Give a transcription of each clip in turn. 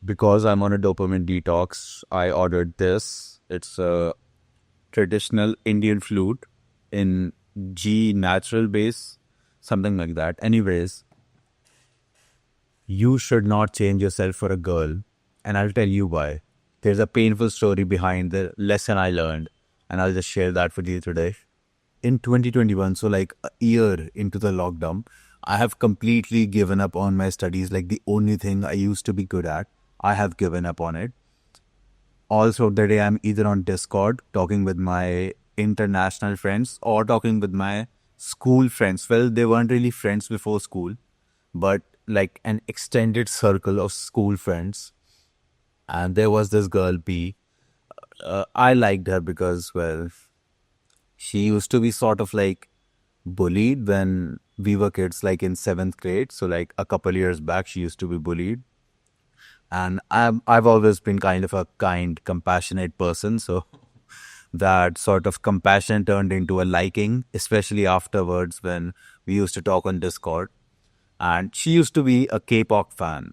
because I'm on a dopamine detox, I ordered this. It's a traditional Indian flute in G natural bass, something like that. Anyways, you should not change yourself for a girl, and I'll tell you why. There's a painful story behind the lesson I learned, and I'll just share that with you today. In 2021, so like a year into the lockdown, I have completely given up on my studies. Like the only thing I used to be good at, I have given up on it. All throughout the day, I'm either on Discord talking with my international friends or talking with my school friends. Well, they weren't really friends before school, but like an extended circle of school friends. And there was this girl, B. I liked her because, well, she used to be sort of like bullied when we were kids, like in seventh grade. So, like a couple years back, she used to be bullied. And I've always been kind of a kind, compassionate person. So that sort of compassion turned into a liking, especially afterwards when we used to talk on Discord. And she used to be a K-pop fan.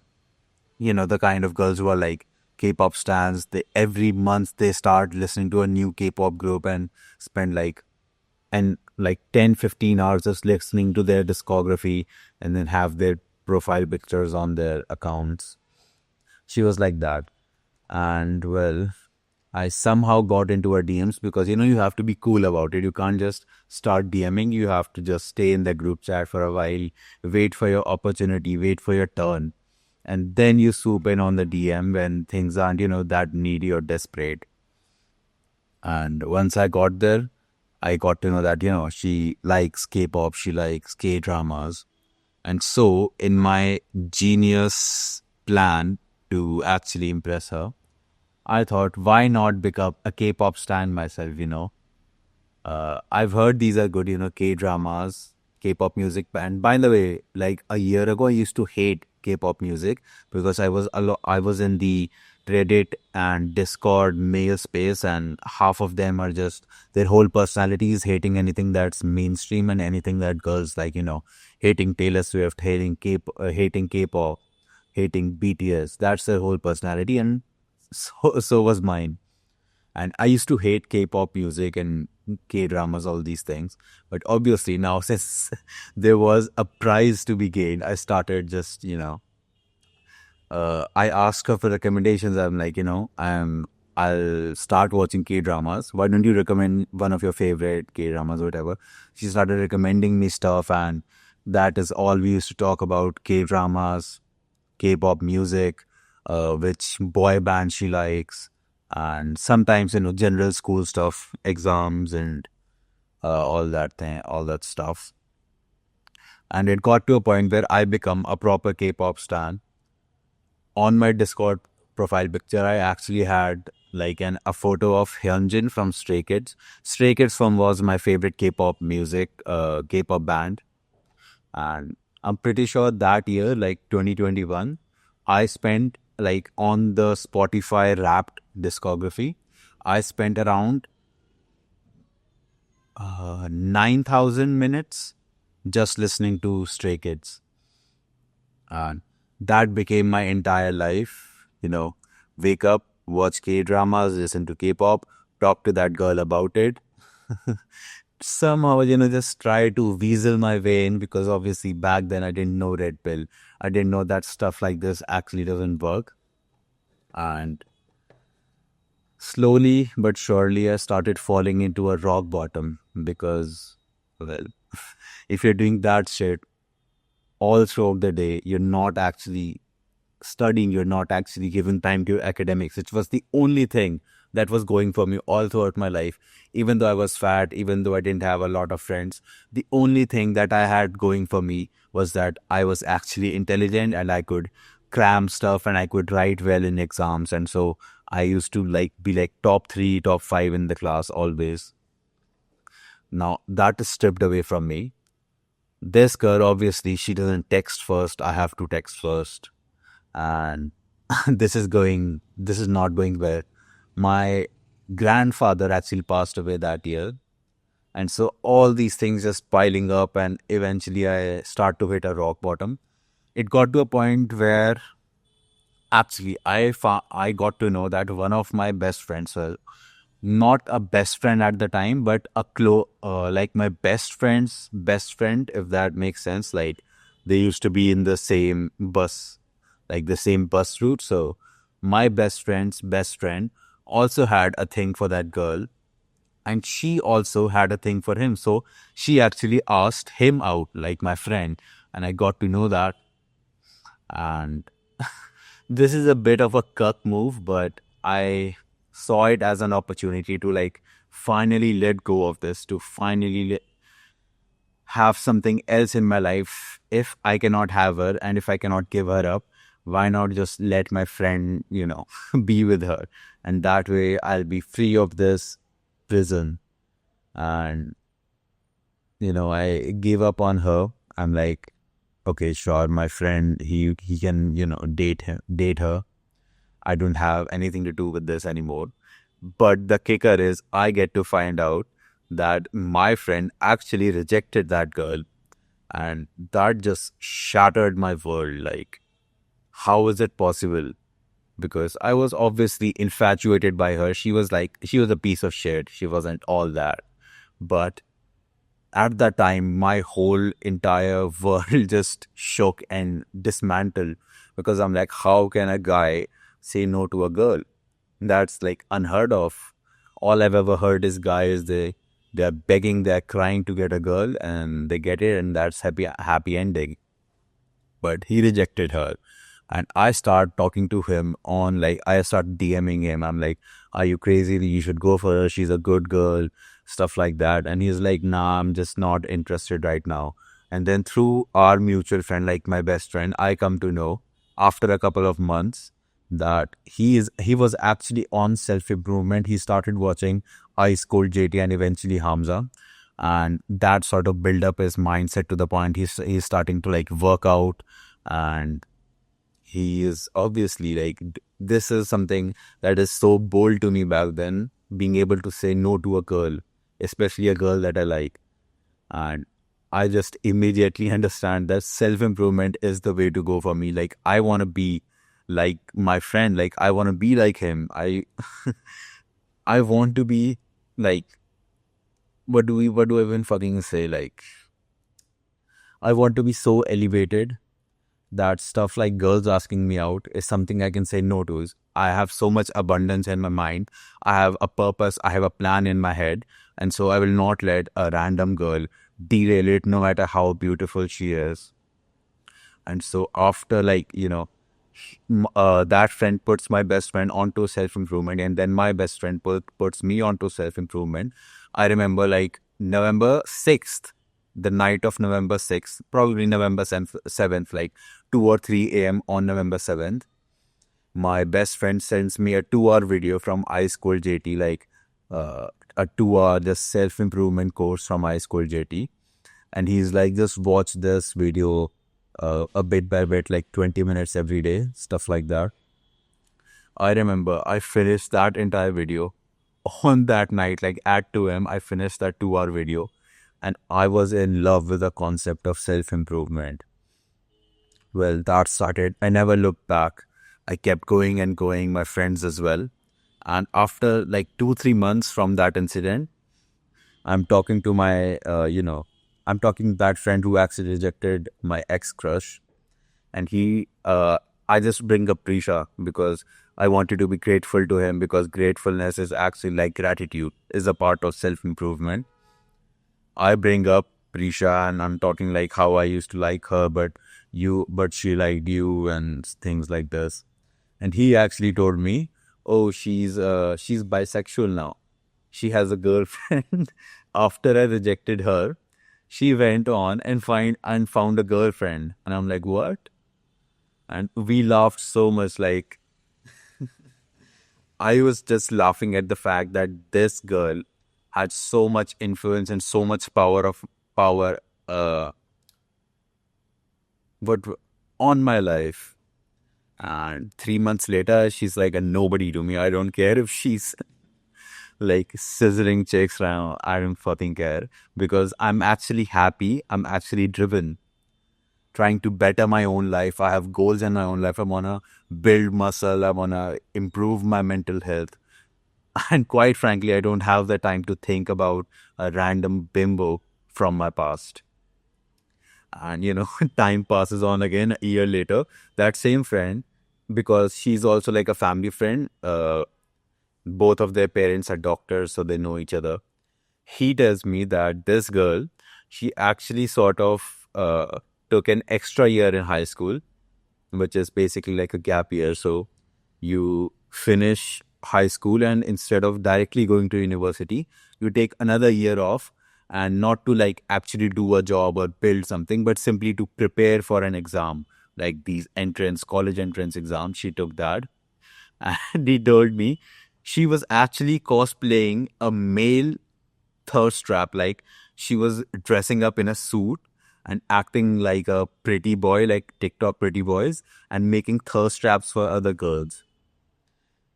You know, the kind of girls who are like K-pop stans. They every month they start listening to a new K-pop group and spend like 10-15 hours just listening to their discography and then have their profile pictures on their accounts. She was like that. And well, I somehow got into her DMs because you have to be cool about it. You can't just start DMing. You have to just stay in the group chat for a while, wait for your opportunity, wait for your turn. And then you swoop in on the DM when things aren't that needy or desperate. And once I got there, I got to know that she likes K-pop, she likes K-dramas. And so, in my genius plan to actually impress her, I thought, why not become a K-pop stan myself? I've heard these are good K-dramas, K-pop music. And by the way, like a year ago, I used to hate K-pop music because I was in the Reddit and Discord male space, and half of them are just their whole personality is hating anything that's mainstream and anything that girls like hating Taylor Swift, hating K-pop, hating BTS. That's their whole personality, and so was mine. And I used to hate K-pop music and K-dramas, all these things. But obviously now, since there was a prize to be gained, I started I asked her for recommendations. I'm like, I'll start watching K-dramas. Why don't you recommend one of your favorite K-dramas or whatever? She started recommending me stuff, and that is all we used to talk about: K-dramas, K-pop music, which boy band she likes, and sometimes general school stuff, exams, and all that stuff. And it got to a point where I become a proper K-pop stan. On my Discord profile picture, I actually had like a photo of Hyunjin from Stray Kids. Stray Kids from was my favorite K-pop music, K-pop band, and I'm pretty sure that year, like 2021, I spent like on the Spotify Wrapped discography, I spent around 9,000 minutes just listening to Stray Kids. And that became my entire life. Wake up, watch K dramas, listen to K pop, talk to that girl about it. Somehow just try to weasel my way in because obviously back then I didn't know Red Pill. I didn't know that stuff like this actually doesn't work. And slowly but surely, I started falling into a rock bottom because, well, if you're doing that shit all throughout the day, you're not actually studying, you're not actually giving time to your academics, which was the only thing that was going for me all throughout my life. Even though I was fat, even though I didn't have a lot of friends, the only thing that I had going for me was that I was actually intelligent and I could cram stuff and I could write well in exams. And so I used to be like top 3, top 5 in the class always. Now that is stripped away from me. This girl, obviously, she doesn't text first. I have to text first. And this is not going well. My grandfather actually passed away that year. And so all these things just piling up, and eventually I start to hit a rock bottom. It got to a point where Actually, I got to know that one of my best friends, well, not a best friend at the time, but like my best friend's best friend, if that makes sense. Like they used to be in the same bus, like the same bus route. So my best friend's best friend also had a thing for that girl, and she also had a thing for him. So she actually asked him out, like my friend, and I got to know that. And this is a bit of a cuck move, but I saw it as an opportunity to like finally let go of this, to finally have something else in my life. If I cannot have her and if I cannot give her up, why not just let my friend, be with her? And that way I'll be free of this prison. And, I gave up on her. I'm like, okay, sure, my friend, he can, date her. I don't have anything to do with this anymore. But the kicker is, I get to find out that my friend actually rejected that girl. And that just shattered my world. Like, how is it possible? Because I was obviously infatuated by her. She was a piece of shit. She wasn't all that. But at that time, my whole entire world just shook and dismantled because I'm like, how can a guy say no to a girl? That's like unheard of. All I've ever heard is guys they're begging, they're crying to get a girl, and they get it, and that's happy ending. But he rejected her, and I start talking to him on, like, I start DMing him. I'm like, are you crazy? You should go for her. She's a good girl, stuff like that. And he's like, nah, I'm just not interested right now. And then through our mutual friend, like my best friend, I come to know after a couple of months that he was actually on self improvement. He started watching Ice Cold JT and eventually Hamza, and that sort of build up his mindset to the point he's starting to like work out. And he is obviously like, this is something that is so bold to me back then, being able to say no to a girl, especially a girl that I like. And I just immediately understand that self improvement is the way to go for me. Like, I want to be like my friend, like I want to be like him. I want to be like, what do I even fucking say? Like, I want to be so elevated that stuff like girls asking me out is something I can say no to. I have so much abundance in my mind. I have a purpose. I have a plan in my head. And so I will not let a random girl derail it, no matter how beautiful she is. And so after, like, that friend puts my best friend onto self improvement, and then my best friend puts me onto self improvement. I remember like November 6th, the night of November 6th, probably November 7th, like 2 or 3 a.m. on November 7th. My best friend sends me a 2 hour video from Ice Cold JT, like a 2 hour just self improvement course from Ice Cold JT. And he's like, just watch this video a bit by bit, like 20 minutes every day, stuff like that. I remember I finished that entire video on that night, like at 2 a.m. I finished that 2 hour video, and I was in love with the concept of self improvement. Well, that started. I never looked back. I kept going and going, my friends as well. And after like 2, 3 months from that incident, I'm talking to I'm talking to that friend who actually rejected my ex crush. And I just bring up Prisha because I wanted to be grateful to him, because gratefulness is actually like gratitude, is a part of self improvement. I bring up Prisha and I'm talking like how I used to like her, but she liked you and things like this. And he actually told me, oh, she's bisexual now. She has a girlfriend. After I rejected her, she went on and found a girlfriend. And I'm like, what? And we laughed so much. Like, I was just laughing at the fact that this girl had so much influence and so much power uh but on my life. And 3 months later, she's like a nobody to me. I don't care if she's like scissoring chicks around. I don't fucking care, because I'm actually happy. I'm actually driven. trying to better my own life. I have goals in my own life. I want to build muscle. I want to improve my mental health. And quite frankly, I don't have the time to think about a random bimbo from my past. And, time passes on again a year later. That same friend, because she's also like a family friend, both of their parents are doctors, so they know each other. He tells me that this girl, she actually sort of took an extra year in high school, which is basically like a gap year. So you finish high school, and instead of directly going to university, you take another year off, and not to like actually do a job or build something, but simply to prepare for an exam, like these college entrance exams. She took that. And he told me she was actually cosplaying a male thirst trap. Like, she was dressing up in a suit and acting like a pretty boy, like TikTok pretty boys, and making thirst traps for other girls.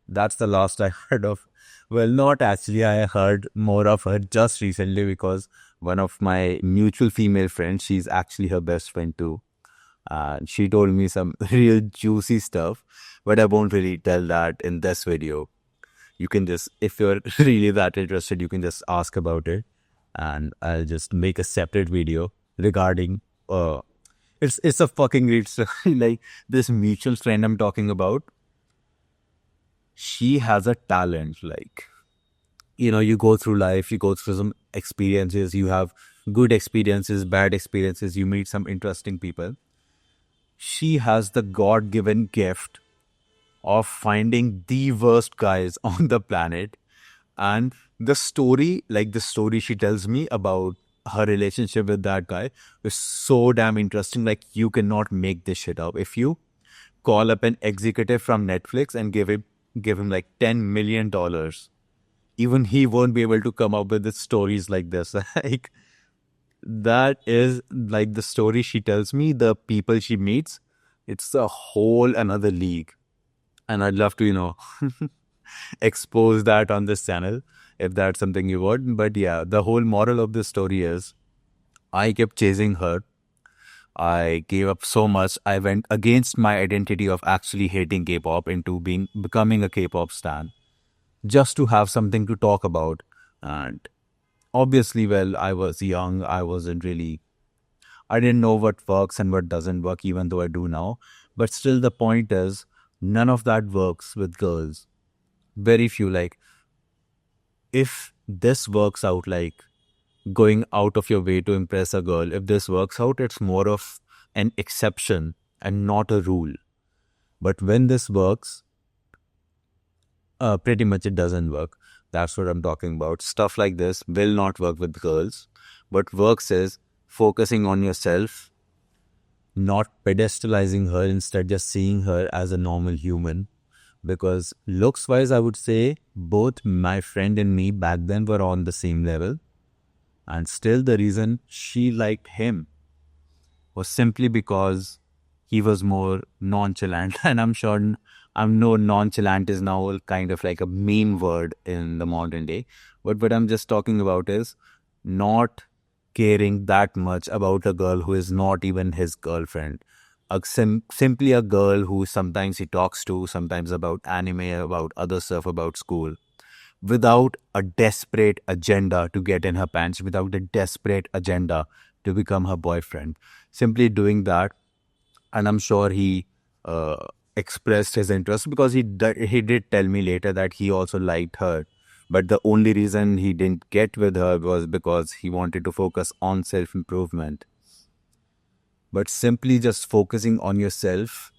That's the last I heard of. Well, not actually. I heard more of her just recently because one of my mutual female friends, she's actually her best friend too. And she told me some real juicy stuff, but I won't really tell that in this video. You can just, if you're really that interested, you can just ask about it, and I'll just make a separate video regarding. It's a fucking great story. Like, this mutual friend I'm talking about, she has a talent. Like, you go through life, you go through some experiences, you have good experiences, bad experiences, you meet some interesting people. She has the God-given gift of finding the worst guys on the planet. And the story she tells me about her relationship with that guy is so damn interesting. Like, you cannot make this shit up. If you call up an executive from Netflix and give him like $10 million, even he won't be able to come up with the stories like this. Like, that is like the story she tells me, the people she meets, it's a whole another league. And I'd love to, expose that on this channel if that's something you want. But yeah, the whole moral of this story is I kept chasing her. I gave up so much. I went against my identity of actually hating K-pop into becoming a K-pop stan, just to have something to talk about. And obviously, well, I was young. I didn't know what works and what doesn't work, even though I do now. But still, the point is, none of that works with girls. Very few. Like, if this works out, like going out of your way to impress a girl, if this works out, it's more of an exception and not a rule. But when this works, pretty much it doesn't work. That's what I'm talking about. Stuff like this will not work with girls. What works is focusing on yourself, not pedestalizing her, instead just seeing her as a normal human. Because looks wise, I would say both my friend and me back then were on the same level. And still, the reason she liked him was simply because he was more nonchalant. And I'm sure, nonchalant is now kind of like a meme word in the modern day. But what I'm just talking about is not caring that much about a girl who is not even his girlfriend. Simply a girl who sometimes he talks to, sometimes about anime, about other stuff, about school, without a desperate agenda to get in her pants, without a desperate agenda to become her boyfriend. Simply doing that. And I'm sure he expressed his interest, because he did tell me later that he also liked her. But the only reason he didn't get with her was because he wanted to focus on self-improvement. But simply just focusing on yourself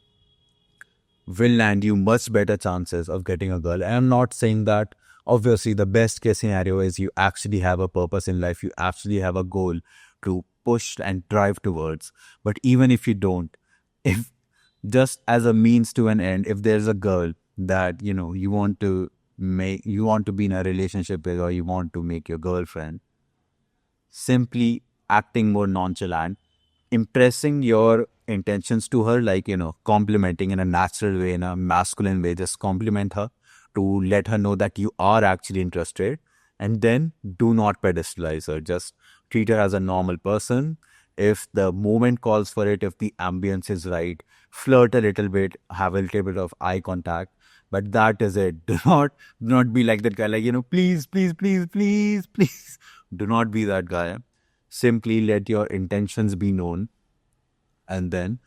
will land you much better chances of getting a girl. And I'm not saying that, obviously, the best case scenario is you actually have a purpose in life, you actually have a goal to push and drive towards. But even if you don't, if just as a means to an end, if there's a girl that you want to be in a relationship with, or you want to make your girlfriend, simply acting more nonchalant, impressing your intentions to her, like, complimenting in a natural way, in a masculine way, just compliment her to let her know that you are actually interested. And then do not pedestalize her, just treat her as a normal person. if the moment calls for it, if the ambience is right, flirt a little bit, have a little bit of eye contact. But that is it. Do not be like that guy, like, please, please, please, please, please. Do not be that guy. Simply let your intentions be known, and then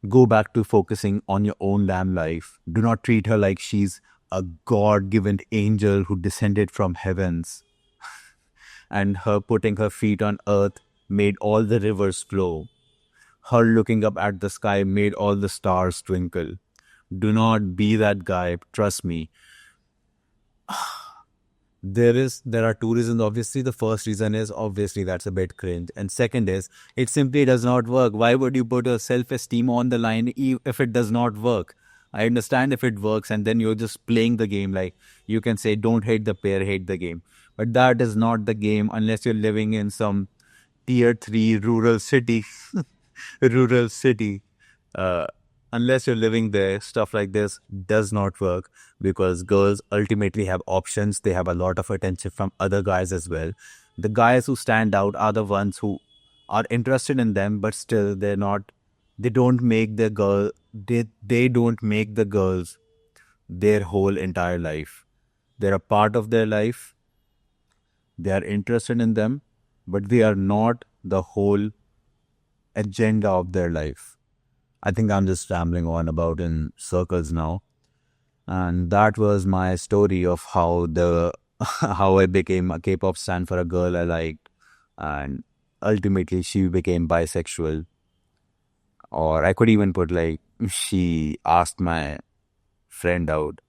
go back to focusing on your own damn life. Do not treat her like she's a God given angel who descended from heavens, and her putting her feet on earth made all the rivers flow. Her looking up at the sky made all the stars twinkle. Do not be that guy. Trust me. There are two reasons. Obviously, the first reason is obviously that's a bit cringe, and second is it simply does not work. Why would you put your self-esteem on the line if it does not work? I understand if it works, and then you're just playing the game. Like, you can say, don't hate the player, hate the game, but that is not the game unless you're living in some tier 3 rural city. Rural city. Uh, unless you're living there, stuff like this does not work, because girls ultimately have options. They have a lot of attention from other guys as well. The guys who stand out are the ones who are interested in them, but still they don't make the girl, they don't make the girls their whole entire life. They're a part of their life. They are interested in them, but they are not the whole agenda of their life. I think I'm just rambling on about in circles now. And that was my story of how the how I became a K-pop stan for a girl I liked, and ultimately she became bisexual. Or I could even put, like, she asked my friend out.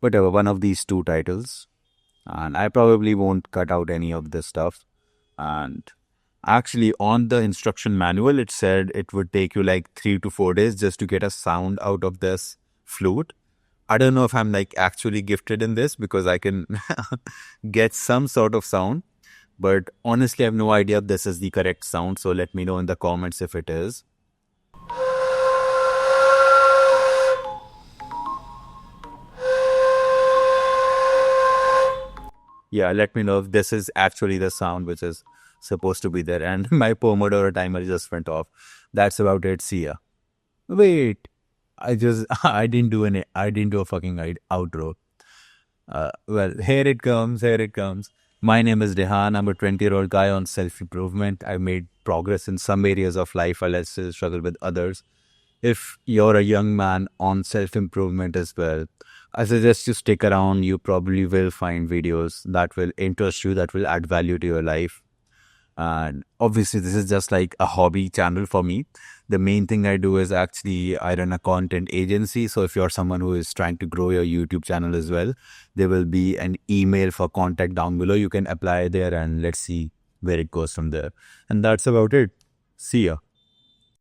Whatever, one of these two titles. And I probably won't cut out any of this stuff. And actually, on the instruction manual, it said it would take you like 3 to 4 days just to get a sound out of this flute. I don't know if I'm like actually gifted in this, because I can get some sort of sound. But honestly, I have no idea if this is the correct sound. So let me know in the comments if it is. Yeah, let me know if this is actually the sound which is supposed to be there. And my Pomodoro timer just went off. That's about it. See ya. Wait, I didn't do a fucking outro. Well, here it comes. Here it comes. My name is Dehan. I'm a 20-year-old guy on self-improvement. I've made progress in some areas of life while I still struggle with others. If you're a young man on self-improvement as well, I suggest you stick around. You probably will find videos that will interest you, that will add value to your life. And obviously, this is just like a hobby channel for me. The main thing I do is actually I run a content agency. So if you're someone who is trying to grow your YouTube channel as well, there will be an email for contact down below. You can apply there, and let's see where it goes from there. And that's about it. See ya.